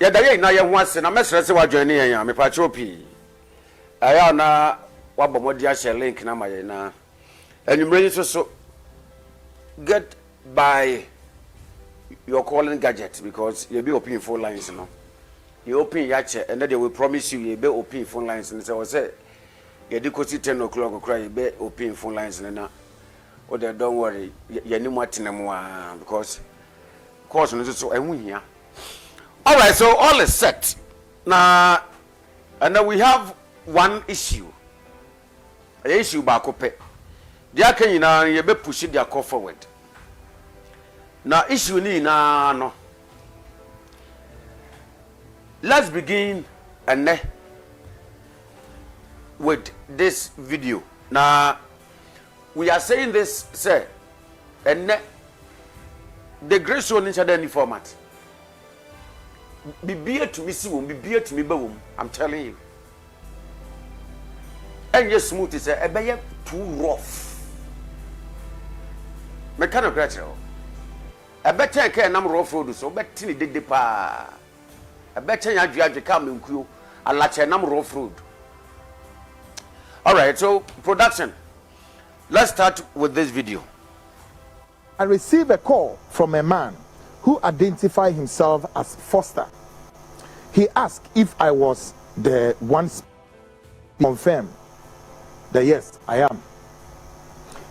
ya da ye na ye ho ase na mesere se wa join yan me pa chopi aya na wa bomodi a share link na maye na enumre so get by your calling gadget because you be open phone lines no you open ya che and they will promise you be open phone lines and say you dey kosi 10 o'clock cry be open phone lines na o dey don't worry you ni mo atenam because course no so ehun hia. All right, so all is set now, and then we have one issue. An issue back up. They can you be push their call forward. Now issue ni na no. Let's begin and with this video. Now we are saying this, say, and the grace on each other any format. Be beer to me, see, be beer to me, boom. I'm telling you. And your smooth is a bear too rough. Mechanic gradual. A better can number of road, so better did the pa. A better you come in crew, a large number of road. All right, so production. Let's start with this video. I received a call from a man who identified himself as Foster. He asked if I was the one confirmed that yes, I am.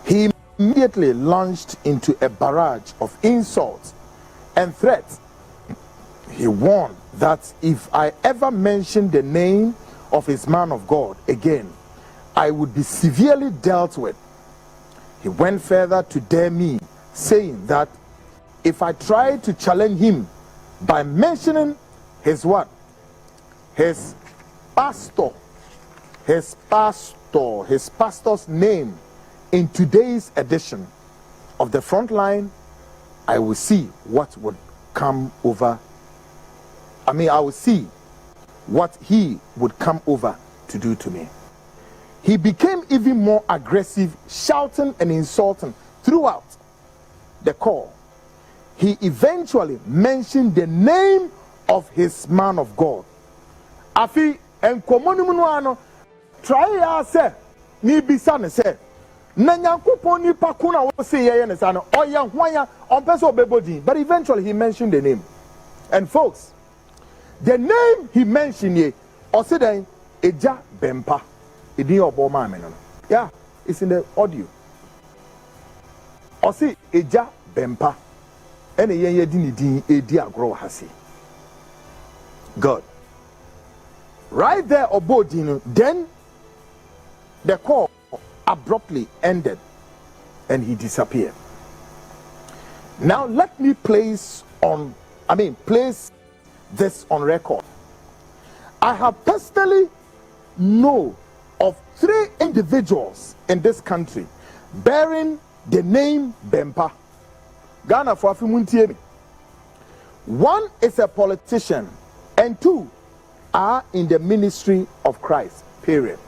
He immediately launched into a barrage of insults and threats. He warned that if I ever mentioned the name of his man of God again, I would be severely dealt with. He went further to dare me, saying that if I tried to challenge him by mentioning his what? His pastor's name in today's edition of the Frontline, I will see what would come over. I will see what he would come over to do to me. He became even more aggressive, shouting and insulting throughout the call. He eventually mentioned the name of his man of God. Afi enkomonumuano try say ni bisa ne say na nyankopon ni pakuna wo say ye ne say no oya hwanya on person obebodi, but eventually he mentioned the name. And folks, the name he mentioned here osiden Eja Bempah idin obo ma me no. Yeah, it's in the audio. Osi Eja Bempah ene yen yedi ni din edi agro hase. God. Right there, Obodino, then the call abruptly ended and he disappeared. Now let me place this on record. I have personally know of 3 individuals in this country bearing the name Bempah. Ghana for Afimuntiemi. 1 is a politician and 2 are in the ministry of Christ. Period.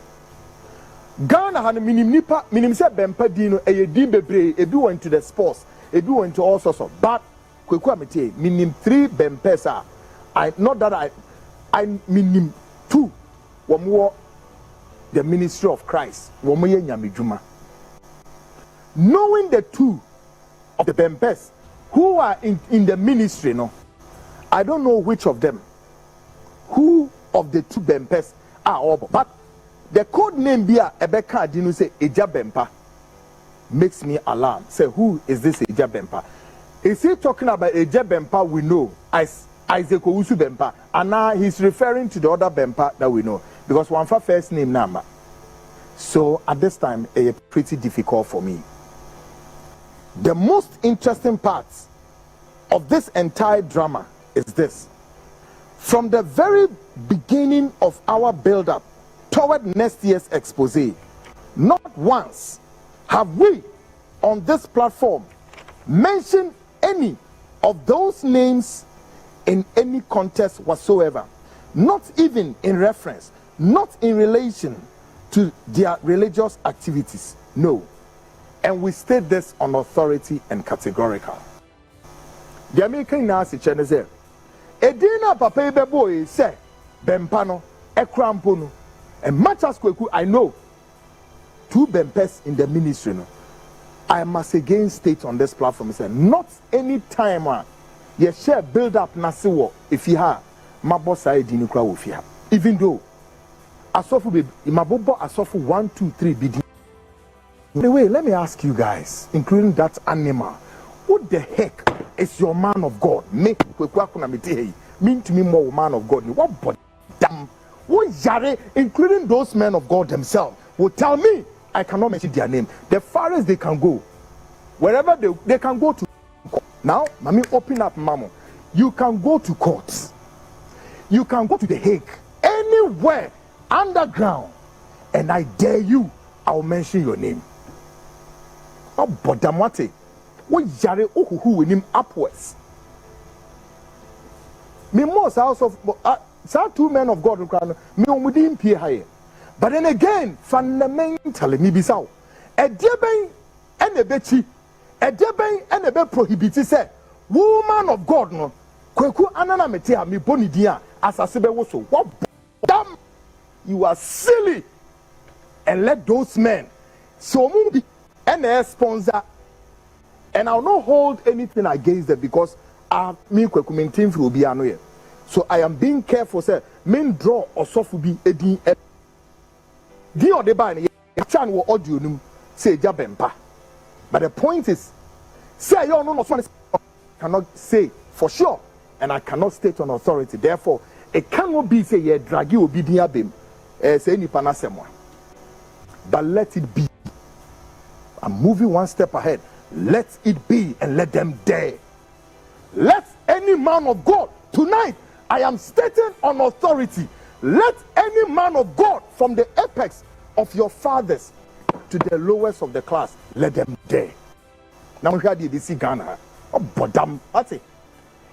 Ghana had a minim se Bempah dino a din bebre, ebi went to the sports, ebi went to all sorts of, but kwekwa minim 3 Bempahs are not that I minim 2 womo the ministry of Christ womo ye nyamedwuma. Knowing the 2 of the Bempahs who are in the ministry, no, I don't know which of them, who of the 2 Bempahs are all, but the code name Bia Ebeka Dinu say Eja Bempah makes me alarmed. Say, who is this Eja Bempah? Is he talking about Eja Bempah we know as Isaac Owusu Bempah? And now he's referring to the other Bempah that we know, because one for first name number. So at this time, it's pretty difficult for me. The most interesting part of this entire drama is this. From the very beginning of our build-up toward next year's expose, not once have we on this platform mentioned any of those names in any context whatsoever, not even in reference, not in relation to their religious activities. No. And we state this on authority and categorical. The American Nasi Chenese, Edina papa ebe boy say Bempah no ekrampo no. And much as Kwaku, I know 2 Bempahs in the ministry no. I must again state on this platform say not any time you share build up nasiwo if you have my boss side in the even though asofu be imabobo asofu 1 2 3 bidi. Anyway, let me ask you guys, including that animal, what the heck is your man of God? Me Kwaku na mete mean to me more man of God. What but damn what yare, including those men of God themselves, will tell me I cannot mention their name. The farthest they can go, wherever they can go to. Now, mommy, open up, mama. You can go to courts. You can go to the Hague, anywhere underground, and I dare you, I'll mention your name. Oh, but damwate, what yare who with him upwards. Me most house of 2 men of God me within pay higher. But then again, fundamentally, me bisao. A deben and a betchi, a deben and a be prohibited say, woman of God no, Kwaku Annan metea me bonidia as a sebe woso. What damn, you are silly. And let those men so be and a sponsor. And I'll not hold anything against them because me Kwaku maintain for be anoye. So I am being careful, say, men draw or soft be a D. The other band, chan will audio num, say Bempah. But the point is, say you know no cannot say for sure, and I cannot state on authority. Therefore, it cannot be say ye drag you be near bim, say any panasemwa. But let it be. I'm moving one step ahead. Let it be and let them dare. Let any man of God tonight. I am stating on authority. Let any man of God from the apex of your fathers to the lowest of the class, let them dare. Now we had the see Ghana. Oh, bodam. That's it.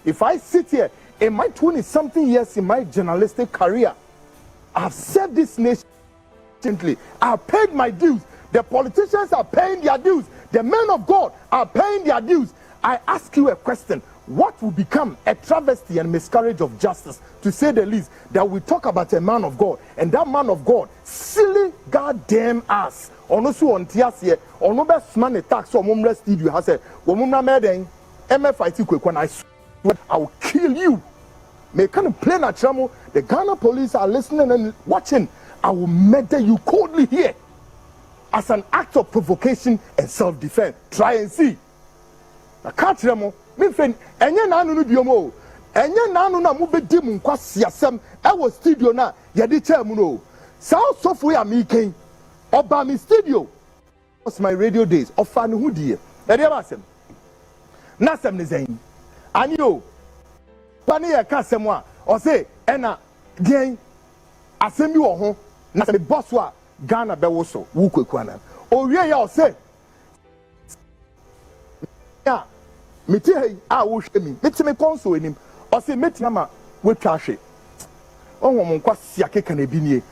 If I sit here in my 20-something years in my journalistic career, I've served this nation. I've paid my dues. The politicians are paying their dues. The men of God are paying their dues. I ask you a question. What will become a travesty and miscarriage of justice, to say the least, that we talk about a man of God, and that man of God, silly goddamn ass, Owusu on Tiasie, or no best man attacks or mum rest you has said, Womuna Meden, MFIT when I swear I will kill you. May kind of play na tramo, the Ghana police are listening and watching. I will murder you coldly here as an act of provocation and self-defense. Try and see. I can't remember. Me friend, enye nanu no biomo. Enye nanu na mu bedi mu nkwasi asem e wo studio na ye de cha mu no. South Sofu ya mi ken. Oba mi studio. Was my radio days. Ofa ne hu die. E de ba asem. Na asem ne zen. Ani o. Ba ne ye ka asem a, o say e na den asem bi wo ho. Na se boss wa Ghana be wo so. Wu Kwaku Annan. O wie ya o say. Ya meti hey a wo hwe mi meti me konso enim o se meti ama we twa hwe onwo mo nkwasi akeka na bi nie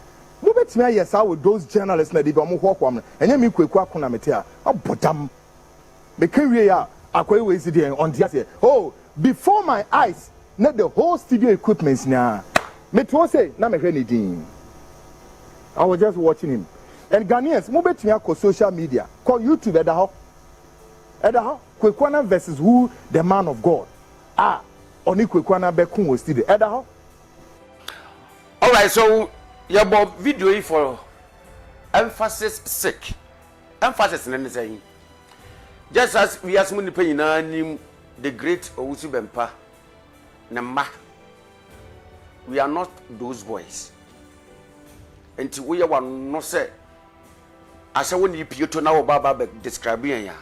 mo beti me yes with those journalists na dey be mo hwokwam enye mi Kwaku akona meti a obodam me kan wie ya akwai we si dey on dia say oh before my eyes na the whole studio equipment na meti wo say na me hwe ni din. I was just watching him. And Ghanaians mo beti me akọ social media call YouTube Edaho Kwaku Annan versus who the man of God. Oni Kwaku Annan be kun was still Edaho. All right, so your video for emphasis sake. Emphasis in saying. Just as we ask many people the great Owusu Bempah Nama. We are not those boys. Until we are one no say. As I want you to now Baba describing ya.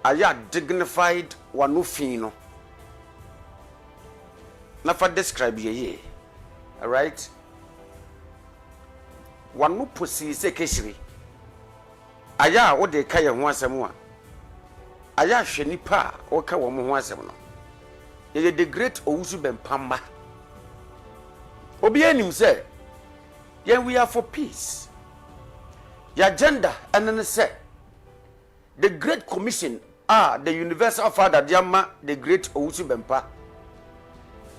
Aya dignified wanufino. Na fa describe ye. All right? Wanu posi se keshiri. Aya wo de kaya ho asem a. Aya hwe nipa wo ka wo ho asem no. Ye the great Owusu Bempah ma. Obi anim say, "Yen we are for peace." Your agenda and then say the Great Commission the Universal Father Diama, the great Owusu Bempah,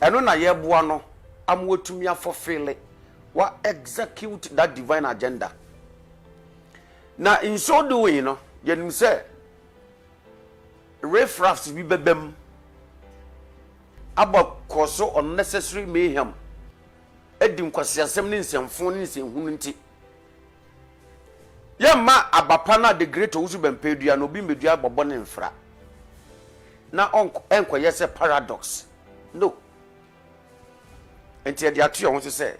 eno na yeboa no amwotumi afofele wa execute that divine agenda. Na in so doing, you say riffraffs be bebem about cause unnecessary mayhem. Edim kwasiasem ni nsemfo ni nsenhunu nti. Yemma abapana the great Owusu Bempah dua no bi medua bobo ne mfra. Na enkoye se paradox. No. Enti e dia to you say,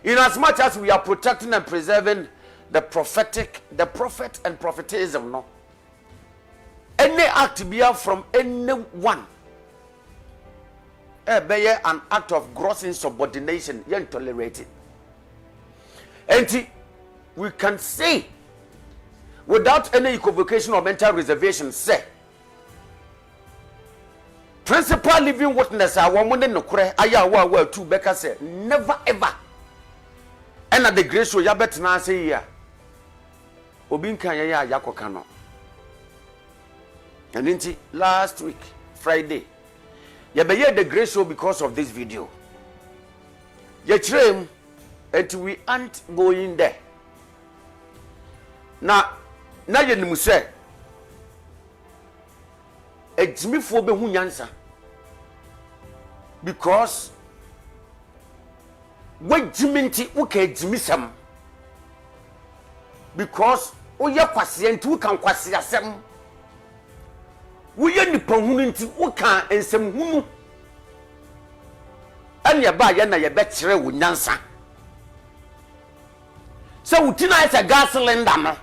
in as much as we are protecting and preserving the prophet and prophetism, no. Any act be from anyone, be an act of gross insubordination, you tolerate it. And we can say, without any equivocation or mental reservation, say, principal living witness, I want no cry, I two Becca say, never ever. And at the grace so ya bet na say ya. Obi nkan ya yakoka no. And inti last week Friday ya be the grace so because of this video. Ya trem and we aren't going there. Na ye nimu say ejimifo be hu nyansa because what jiminti uke jimisam because oye kwase nti uka kwase asem woye nipa hunu nti uka ensem hunu anya ba ye na ye be kire wo nyansa so utina esa gas cylinder no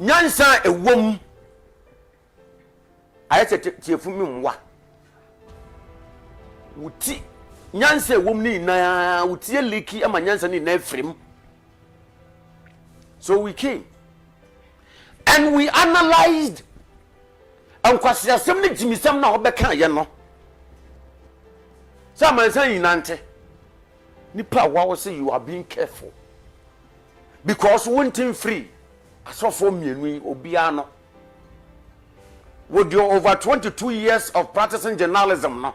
nyansa ewom ayese tiefumi mwa wuti nyansa ewom ni na wutie leki ama nyansa ni na frame. So we came and we analyzed and kwasiasem ni jimisem na obeka ye no so amansan yinante nipa wa say you are being careful because one thing free asofo mienu obia no with your over 22 years of practicing journalism no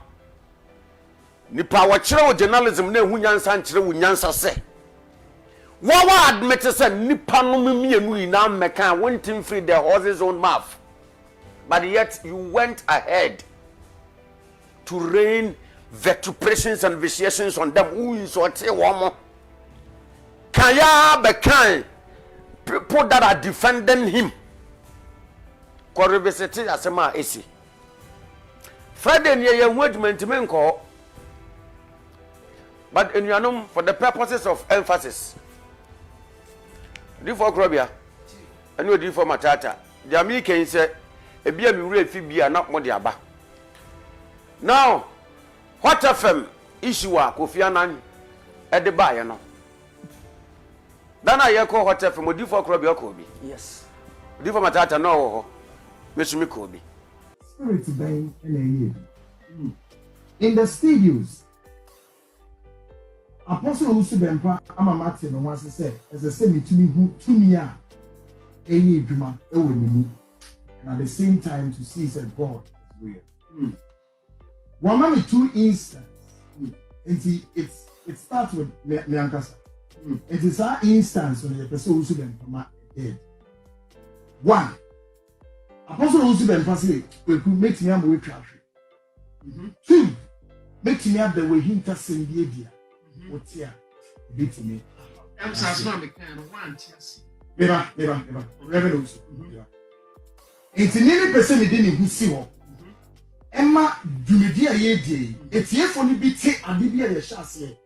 nipa wa kire journalism na ehu nyansa nkire wo nyansa se wawa admit say nipa no mienu ina meka one thing free the horse's own mouth, but yet you went ahead to rain vituperations and vitiations on them who insult woman. Kaya bekan people that are defending him koribesete asema esi Friday near your engagement menko, but in your for the purposes of emphasis do for Krobia and you do for Matata the American say e bia mi wura fi bia na mo de aba now what FM issue a Kofi Annan e de ba ye no dana ye ko what FM odi for Krobia ko bi yes odi for Matata no ho mesumi ko bi spirit ben na in the studios Apostle Owusu Bempah ama Martin no wase say as I say mitumi hu tumi a eni edwuma e wo nimu and at the same time to see that God is real. One man two instance. And it starts with Nyankasa. It is our instance when the person Owusu Bempah dead. One, Apostle Owusu Bempah say we could make me am traffic. Two, make me up the way he intercede dia. What's here? Beat me. I'm sorry, I'm one. Never. Revenues. It's nearly percent in who see one. Emma, do me dear ye day. It's here for me be take and be a chassis.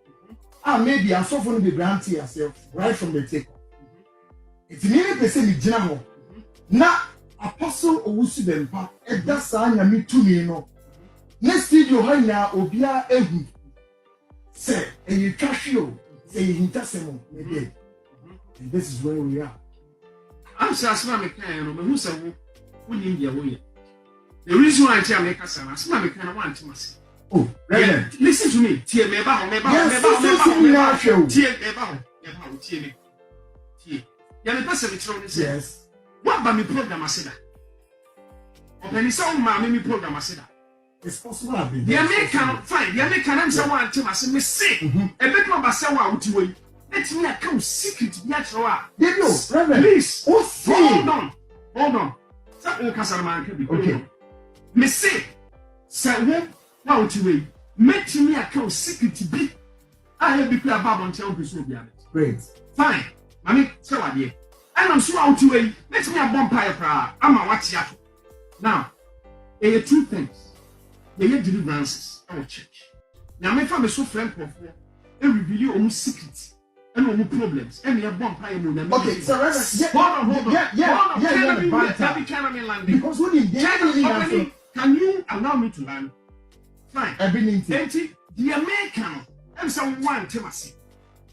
Maybe I saw for the grant yourself right from the take. It's nearly percent in general. Now, Apostle Owusu Bempah, and that's a me to me no. Next video, Hanya, Obia, Ehu. Say, and you trash you, say you intercede, and this is where we are. I'm sorry, I'm a who said, who need your way. The reason why I tell me, I'm a kind of want to myself. Oh, right. Listen to me. Tear me about, yes. What about me program I said? Open his own mammy program I said. It's possible I've been. The American fine. The American I'm someone to my me say. A bit more about someone to wait. Let me account secret. Yes, please. Hold on. Okay. Me say. Say now to wait. Make me account secret to be. I have been about on tell you. Great. Fine. Mammy, so I did. And I'm sure out to wait. Let me a Bempah. I'm a watch ya. Now, there are two things. There are deliverances at church. Now, my family so friend for they reveal your own secrets and own problems. And we are Bempah. Okay, so hold on. Because when can you allow me to land? Fine. The American, I'm someone to myself.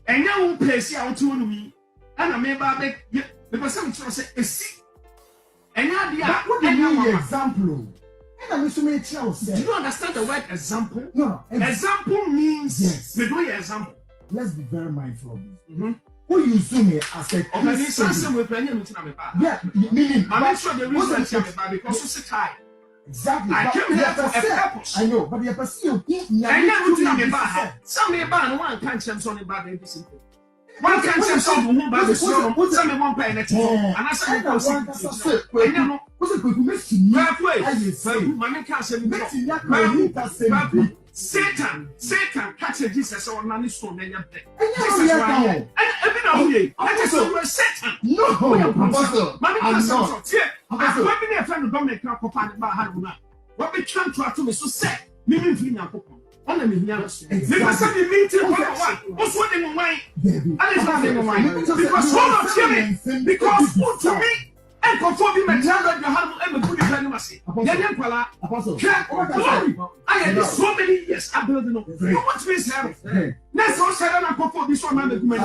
And now who place out to me, and I may buy the person say a seat. And now the example. Do you understand the word example? No. Example means yes. We do your example. Let's be very mindful of this. Who you see me as a meaning I make sure the reason because you sit high. Exactly. I came here for a purpose. I know, but the person you some may ban one can't change on about every simple. One can't change on the bad some won't pay anything. And I said, Satan catch Jesus on money stone and you're dead. And every now and then, Satan. No, I'm not. I've been a friend of Dominic Kappan about Haruna. What we can't try to be so sad. Mimi Vina on the Minas. Because I'm meeting what's what in my mind. Because one of Jimmy, because put to me. And conform him and tell that you have a good animacy. I had so many years. I built no. You want me to have? Let's all say that I conform this one. I'm a what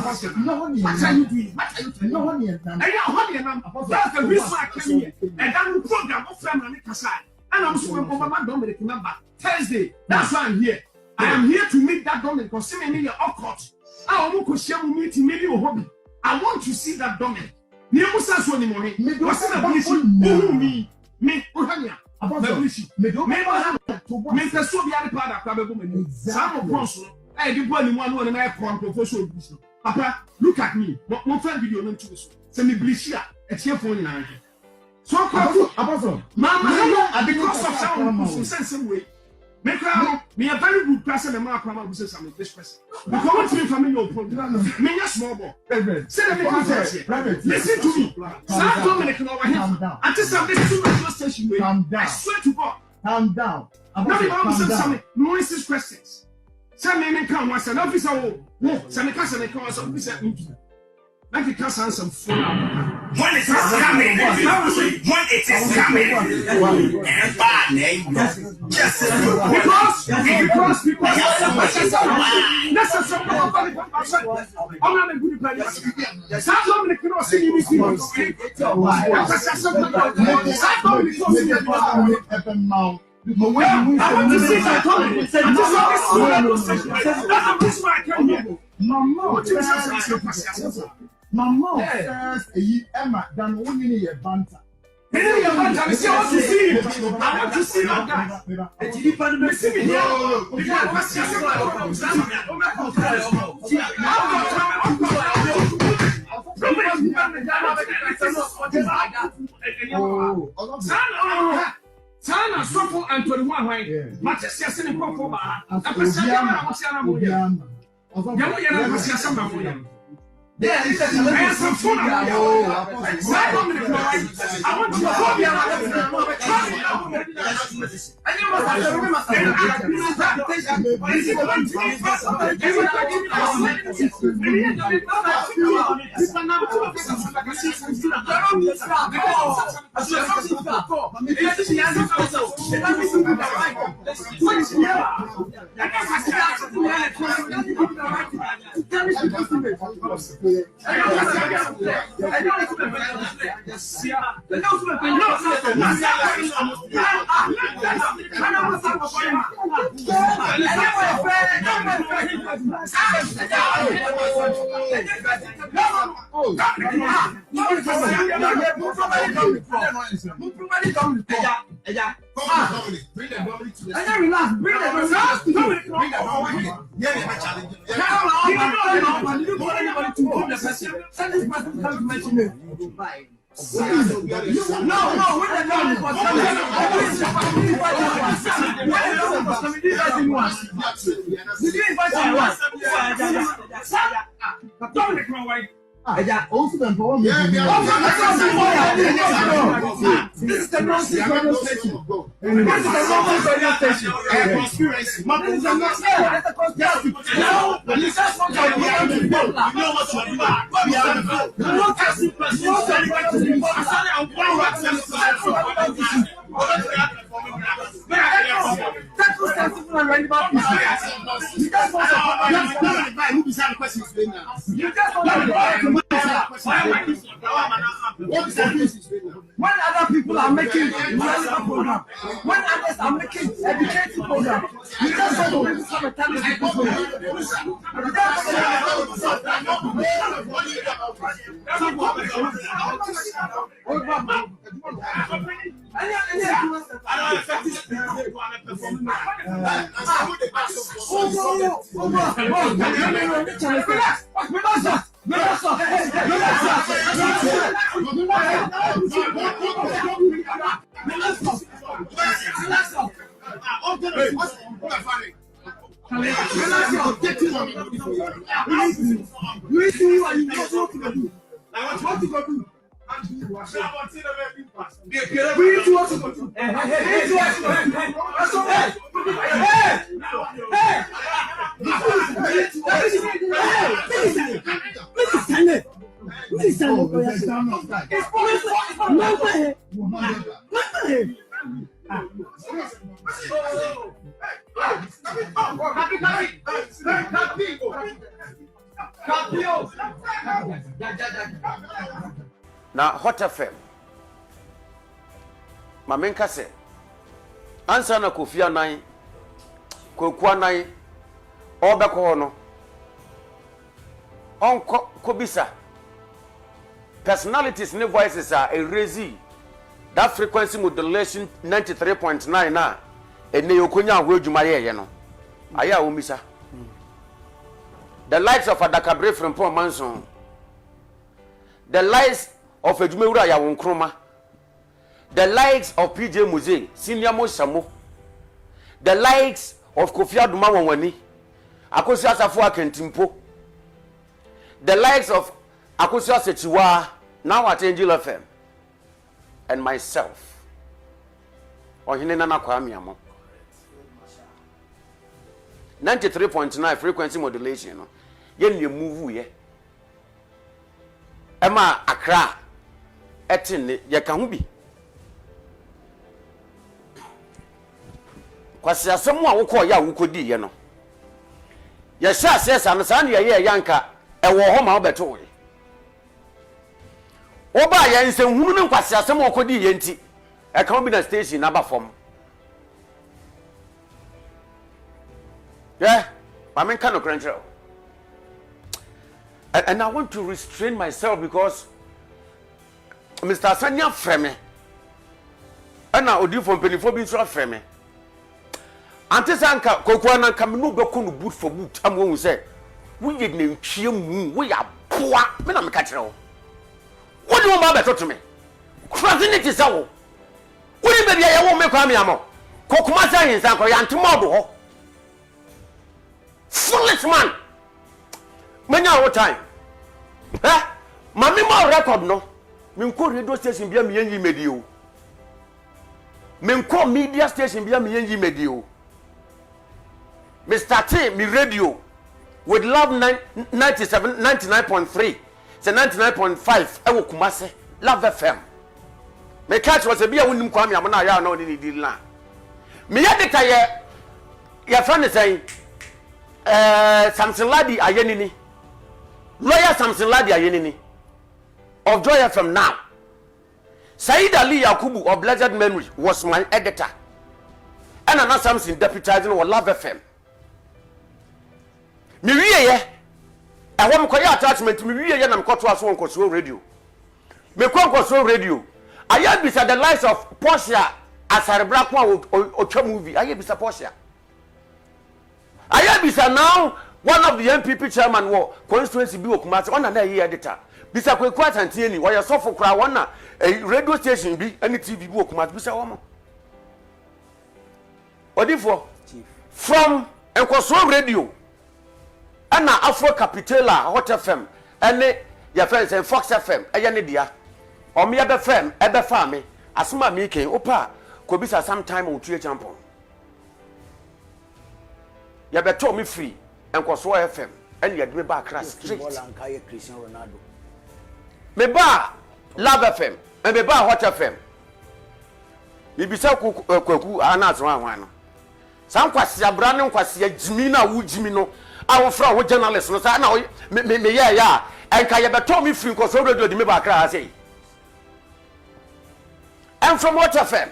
are you doing? What are you doing? No one here. That's the reason I came here. And that will program of family Kasai. And I'm sure my Dominic number Thursday. That's why I'm here. I am here to meet that Dominic because see me awkward. I want to share with me to hobby. I want to see that Dominic. Me musa so ni mo he what's the bullshit me ohania me do me me so bi are pada kwa bebo me some bronze eh di bo ni mo anu na e control so bullshit papa look at me mo fan video no ntu so se me blishia e tie phone na he so Kwaku mama because of sound sense way me cry me a very good person the man kwama business am this person because what me family no problem me ya small boy say me private listen to me start Dominic over here until some this too much station way I swear to God calm down now the Bible says some no insist questions say me can once an officer say me can say me officer like you can't answer phone when it is coming and bad name yes because that's a I'm not a good player some Dominic cannot see me I want to see that Dominic that's why I came here Mama says Emma than only your banter. I want to see him. I want to see that guy. Sana Sofo and 21 right. Manchester City come for Paaa. Yeah, this is some phone. I want to go here. Also, then for this is the nonsense radio station. This is the nonsense radio station. Conspiracy. This is the nonsense. No, you just want to be able to you know what you are. We are the you know casting person. When other people are making relevant program, when others are making educating program, you just want to have a television program. Now, Hot FM. Mamenka se. Ansa na Kofi Annan. Kwaku Annan. Obeko hono. Onko kobisa. Personalities ne voices are erase that frequency modulation 93.9 na ene yokonya ahwo adwuma ye no. Aya omisa. The likes of Adakabre from Paul Manson. The likes of Ejumewura ya Wonkroma. The likes of PJ Muze, Senior Mosamo. The likes of Kofi Aduma Wonwani. Akosi Asafo Akentimpo. The likes of Akosi Asechiwa, now at Angel FM. And myself. Ohine Nana Kwamiamo. 93.9 frequency modulation. Yen you move ye. Emma Accra. Etin ye kan bi. Kwasi asemu a wokọ ya wokodi ye no. Ye sha sesa no sa na ye yanka ewo ho ma obeto we. Oba ye nsenhunu ne kwasi asemu okodi ye nti e kan bi na station na ba fom. Yeah, I'm kind of control. And I want to restrain myself because Mr. Sanya frame. And now Odi from Penifobin so frame. Ante sanka Kwaku Annan kam no be no boot for boot. Am won say, we did na twie mu, we ya poa. Me na me ka kire wo. What do you want better to me? Crossing it is how. We be ya wo me kwa me amo. Kokuma say yin sanko ya ntimo do ho. Foolish man. Manya what time? Eh? Mami mo record no. Me nko radio station bia me yanyi medio. Me nko media station bia me yanyi medio. Me start me radio with love 99.3. Say 99.5 e wo Kumase Love FM. Me catch was a bia wonim kwa me amana ya na oni deal na. Me yedita ye friend say Samson Ladi Ayenini. Lawyer Samson Ladi Ayenini. Of Joy FM now. Said Ali Yakubu of Blessed Memory was my editor. and Annan Samson deputizing or Love FM. Me wiye I want to attachment me wiye na mko to aso nkoso radio. Me kwa nkoso radio. Aya bisa the likes of Portia Asarebra kwa otwa movie. Aya bisa Portia. Aya bisa now one of the MPP chairman wo constituency bi Okumasi on na ye editor. Bisa Kwaku Atantieni wo so for kra one na radio station bi any TV bi Okumasi bisa wo mo. Odifo from nkoso radio ana Afro Capitala Hot FM ene ya friends and Fox FM eye ne dia o me be fam e be fa me asoma me ken opa ko bisa sometime o tue champion ya be to me free enkoso FM ene ya de me ba class straight Cristiano Ronaldo me ba Love FM me ba Hot FM me bisa Kwaku ana so anwan no san kwase abra ne kwase jimi na wo jimi no awo fra wo journalist no sa na me ya enka ye beto me free ko so radio di me ba kra say I'm from Hot FM.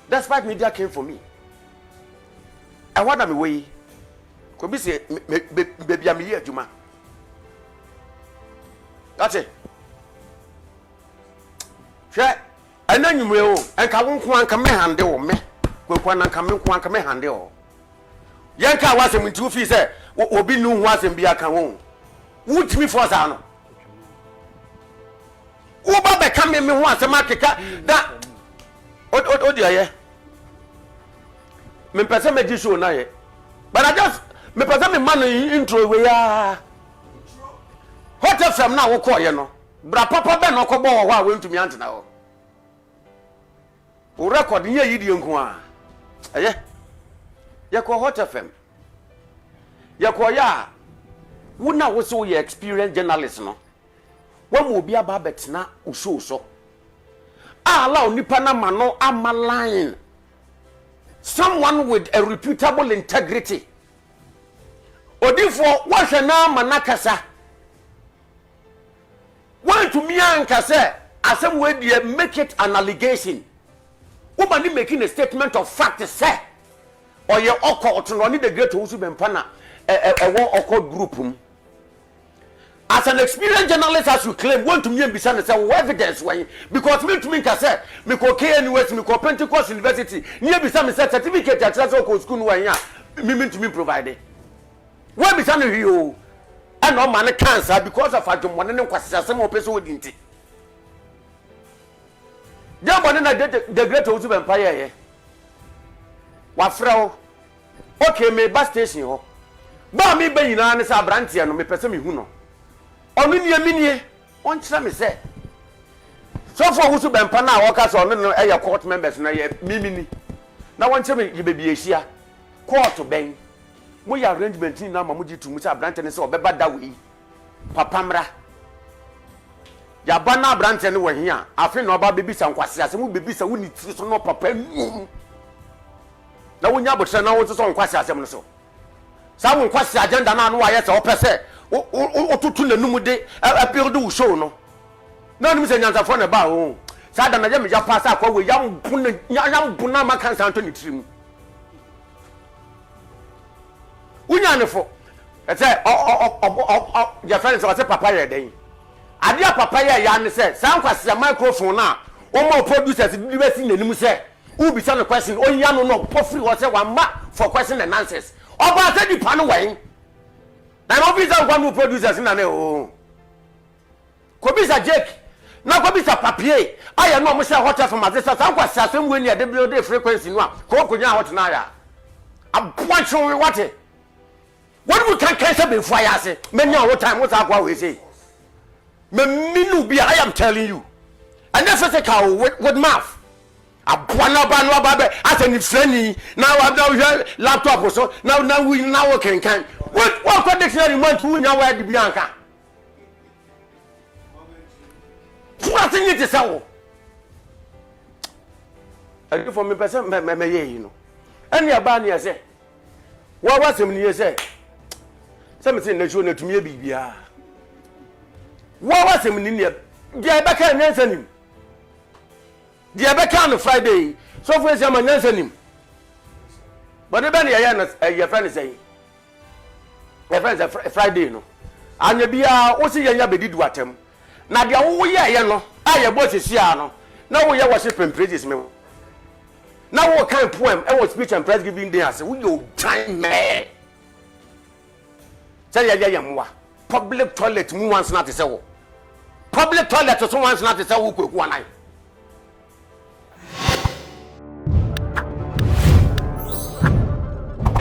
Despite media came for me. I want me way. Ko bi say baby am here adwuma. That's it. Hwe ananyumre o enka wo nko anka me hande wo me. Kwaku na nka me nko anka me hande o. Yanka wasem nti fi say obi nu hu asem bia ka wo. Wutimi force ano. Uba be ka me hu asem akeka da odi aye. Me pese me di show na ye. But I just me pese me man intro we ya. Hot FM na wo ko ye no. Bra papa be no ko bo wo a we ntumi antena ho. O record nye yidi nko a. Aye. Ya ko Hot FM. Ya ko ya wona wo so ye experienced journalist no. Wa mo obi aba betena o show so. Allow nipa na mano amaline. Someone with a reputable integrity. Odifo wa hwena manakasa. Want to me ankasa asem we dey make it an allegation. Woman ni making a statement of fact say or your occult no need the great Owusu Bempah na one occult group. As an experienced journalist, as you claim, want to me and be saying evidence why? Because me to me can say me ko KNUS, me ko Pentecost University, near be some certificate at Trazo school one ya me to me provided. Where be some you and no man cancer because of a one and question some person with it. There one the great Owusu Bempah. Wafrao okay me bus station ho ba me be nyina ne sa brantia no me pese me hu no onu nie minie on kira me say so for Owusu Bempah na wo ka so no e court members na ye mimini na won kira me ye be ehia court ben mo ya arrangement ni na ma mo jitu mu sa brantia ne se obeba da we papamra ya ba na brantia ne wo hia afi na oba bebisa nkwase ase mo bebisa wo ni tiri so no papa nu na wonya botre na wo so nkwase asem no so sa wo nkwase agenda na no wa ye se opese o tutu nanum de appeal do show no na nim se nyansa fo na ba ho sa da na je me ja pass akwa we yam buna ma kan san to ni tirim wonya ne fo e se ya friends o se papa ye den ade papa ye ya ne se sa nkwase microphone na o mo producers di be si nanim se who be some question oh ya no pofri wo say one ma for question and answers oba say di pano wen na no be some one producers na na o ko be sa Jake na ko be sa papier aya no mo say hot from azesa san kwa sasem we ni de build frequency no a ko konya hot na ya aboacho we what we can cancel before ya say many all time what akwa we say me minu be I am telling you and that's physical with mouth abwana banwa babe as any friendly now I'm laptop so now we now can what dictionary month who now where the bianca nothing it is how I do for me person me you know any abani say what was him you say something na show na tumi bibia what was him ni dia be kan nsanim dia be kan Friday so for say man nsanim but the benny your friend is saying your friend is Friday no anya bia wo si yanya bedi du atem na dia wo ye no aye boss sia no na wo ye worship and praises me na wo kan poem e was speech and praise giving day as wo yo time me say ya yamwa public toilet mu once na te say wo public toilet so once na te say wo kwaku anan